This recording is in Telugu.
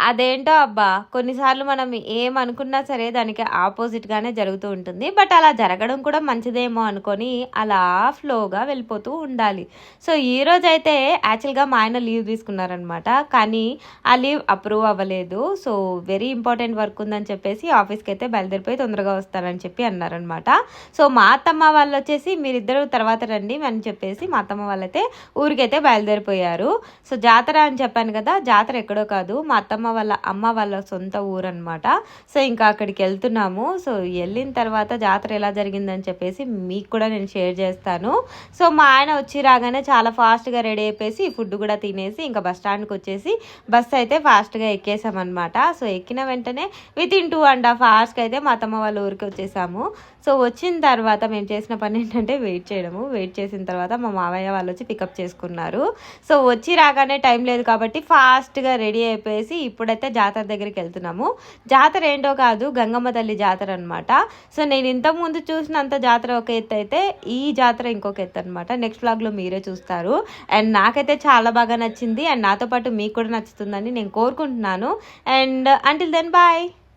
అదేంటో అబ్బా! కొన్నిసార్లు మనం ఏమనుకున్నా సరే దానికి ఆపోజిట్‌గానే జరుగుతూ ఉంటుంది. బట్ అలా జరగడం కూడా మంచిదేమో అనుకోని అలా ఫ్లోగా వెళ్ళిపోతూ ఉండాలి. సో, ఈరోజైతే యాక్చువల్‌గా మా ఆయన లీవ్ తీసుకున్నారనమాట. కానీ ఆ లీవ్ అప్రూవ్ అవ్వలేదు. సో, వెరీ ఇంపార్టెంట్ వర్క్ ఉందని చెప్పేసి ఆఫీస్‌కైతే బయలుదేరిపోయి తొందరగా వస్తానని చెప్పి అన్నారనమాట. సో, మా అత్తమ్మ వాళ్ళొచ్చేసి మీరిద్దరూ తర్వాత రండి అని చెప్పేసి మా అత్తమ్మ వాళ్ళైతే ఊరికైతే బయలుదేరిపోయారు. సో, జాతర అని చెప్పాను కదా! జాతర ఎక్కడో కాదు మా అత్తమ్మ వాళ్ళ అమ్మ వాళ్ళ సొంత ఊరనమాట. సో, ఇంకా అక్కడికి వెళ్తున్నాము. సో, వెళ్ళిన తర్వాత జాతర ఎలా జరిగిందని చెప్పేసి మీకు కూడా నేను షేర్ చేస్తాను. సో, మా ఆయన వచ్చి రాగానే చాలా ఫాస్ట్‌గా రెడీ అయిపోయేసి ఫుడ్ కూడా తినేసి ఇంకా బస్ స్టాండ్‌కి వచ్చేసి బస్ అయితే ఫాస్ట్‌గా ఎక్కేసామన్నమాట. సో, ఎక్కిన వెంటనే వితిన్ 2.5 అవర్స్‌కి అయితే మా అత్తమ్మ వాళ్ళ ఊరికి వచ్చేసాము. సో, వచ్చిన తర్వాత మేము చేసిన పని ఏంటంటే వెయిట్ చేయడము. వెయిట్ చేసిన తర్వాత మా మావయ్య వాళ్ళు వచ్చి పికప్ చేసుకున్నారు. సో, వచ్చి రాగానే టైం లేదు కాబట్టి ఫాస్ట్‌గా రెడీ అయిపోయేసి ఇప్పుడైతే జాతర దగ్గరికి వెళ్తున్నాము. జాతర ఏంటో కాదు గంగమ్మ తల్లి జాతర అనమాట. సో, నేను ఇంతకుముందు చూసినంత జాతర ఒక ఎత్తు అయితే ఈ జాతర ఇంకొక ఎత్తు అనమాట. నెక్స్ట్ వ్లాగ్‌లో మీరే చూస్తారు. అండ్ నాకైతే చాలా బాగా నచ్చింది. అండ్ నాతో పాటు మీకు కూడా నచ్చుతుందని నేను కోరుకుంటున్నాను. And until then bye.